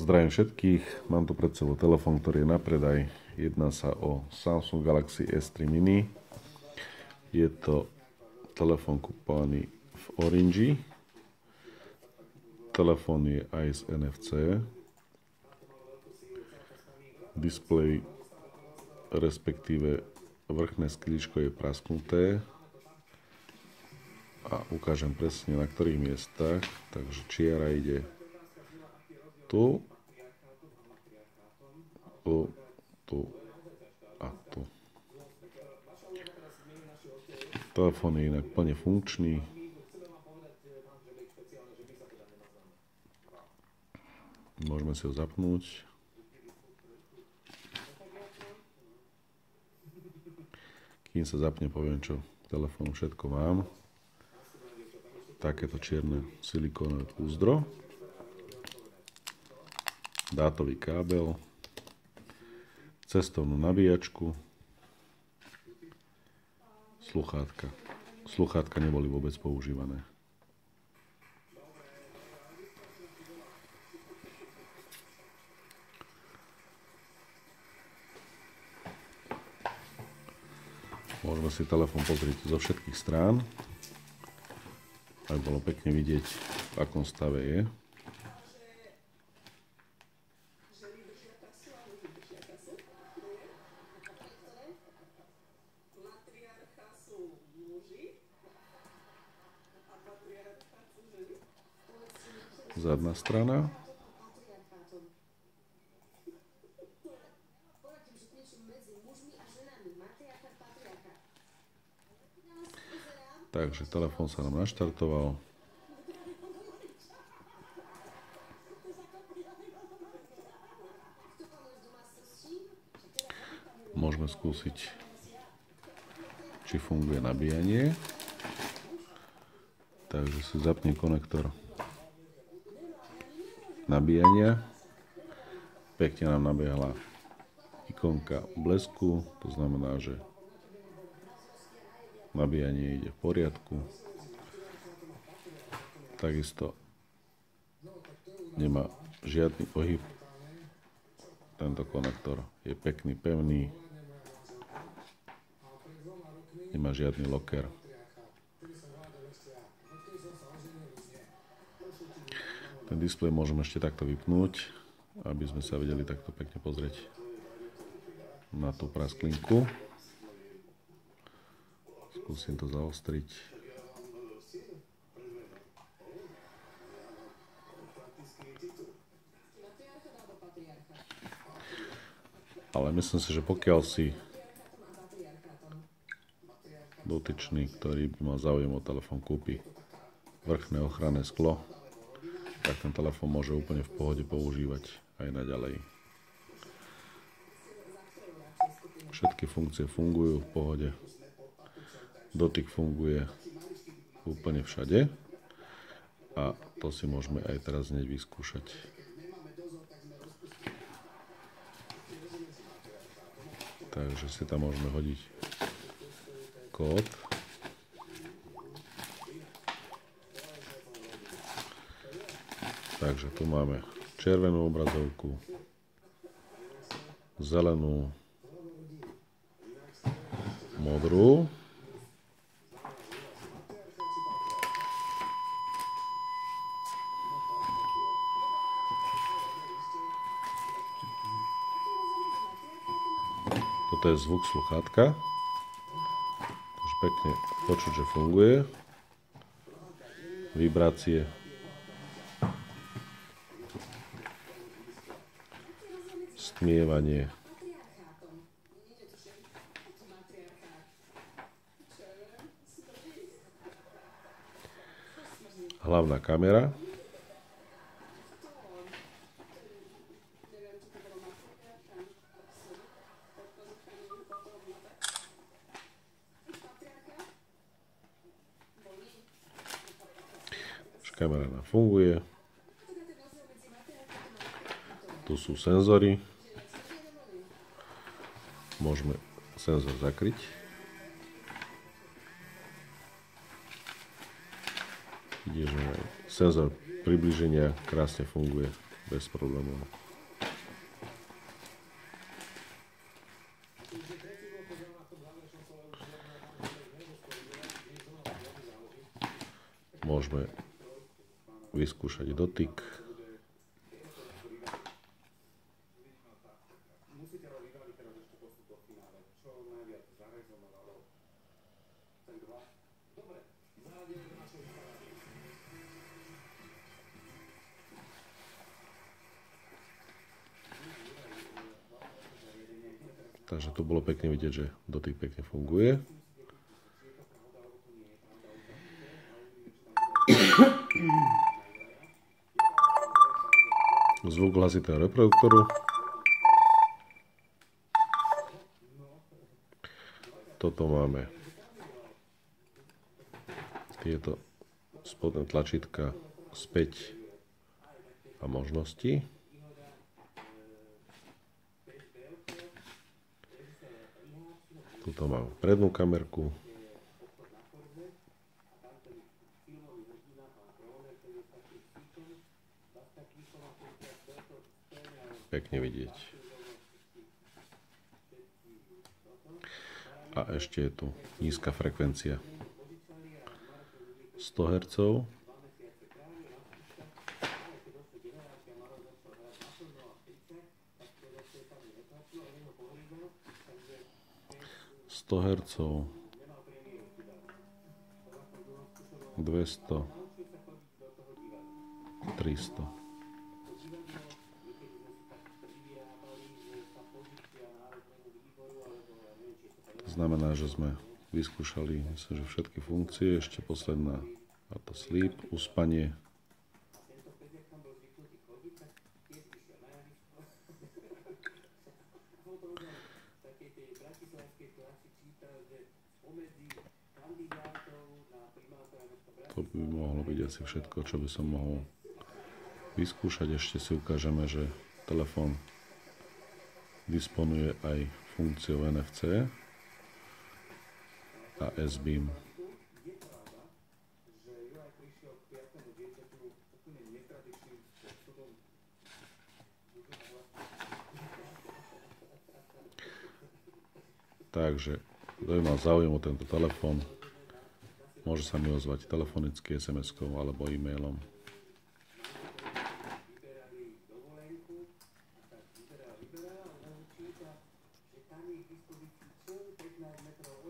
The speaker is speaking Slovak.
Zdravím všetkých, mám tu pred sebou telefón, ktorý je na predaj. Jedná sa o Samsung Galaxy S3 mini. Je to telefón kupovaný v Orange. Telefón je aj z NFC. Displej, respektíve vrchné sklíčko je prasknuté. A ukážem presne na ktorých miestach. Takže čiara ide tu, tu a tu. Telefón je inak plne funkčný. Môžeme si ho zapnúť. Kým sa zapne, poviem, čo k telefónu všetko mám. Takéto čierne silikónové púzdro. Dátový kábel, cestovnú nabíjačku, sluchátka. Sluchátka neboli vôbec používané. Môžeme si telefón pozrieť zo všetkých strán, aby bolo pekne vidieť, v akom stave je. Zadná strana. Takže telefón sa nám naštartoval. Môžeme skúsiť, či funguje nabíjanie. Takže si zapnem konektor nabíjania. Pekne nám nabiehla ikonka blesku, to znamená, že nabíjanie ide v poriadku. Takisto nemá žiadny pohyb. Tento konektor je pekný, pevný. Nemá žiadny loker. Ten displej môžeme ešte takto vypnúť, aby sme sa vedeli takto pekne pozrieť na tú prasklinku. Skúsim to zaostriť. Ale myslím si, že pokiaľ si dotyčný, ktorý by mal záujem o telefón, kúpi vrchné ochranné sklo, tak ten telefón môže úplne v pohode používať aj naďalej. Všetky funkcie fungujú v pohode. Dotyk funguje úplne všade. A to si môžeme aj teraz hneď vyskúšať. Takže si tam môžeme hodiť kód. Takže tu máme červenú obrazovku, zelenú, modrú. Toto je zvuk sluchátka. Takže pekne počuť, že funguje. Vibrácie. Stmievanie. Hlavná kamera. Kamera nám funguje. Tu sú senzory. Môžeme senzor zakryť. Vidíte, že senzor priblíženia krásne funguje. bez problémov. Môžeme vyskúšať dotyk. Takže tu bolo pekne vidieť, že dotyk pekne funguje. Zvuk hlasitého reproduktoru. Toto máme. Tieto spodné tlačítka späť a možnosti. Tuto mám prednú kamerku. Pekne vidieť. A ešte je tu nízka frekvencia. 100 Hz. Hercov, 200, 300. To znamená, že sme vyskúšali, myslím, že všetky funkcie. Ešte posledná, a to sleep, uspanie. To by mohlo byť asi všetko, čo by som mohol vyskúšať. Ešte si ukážeme, že telefón disponuje aj funkciou NFC a S-Beam. Takže, kto má záujem o tento telefón, môže sa mi ozvať telefonicky, SMS-kou alebo e-mailom.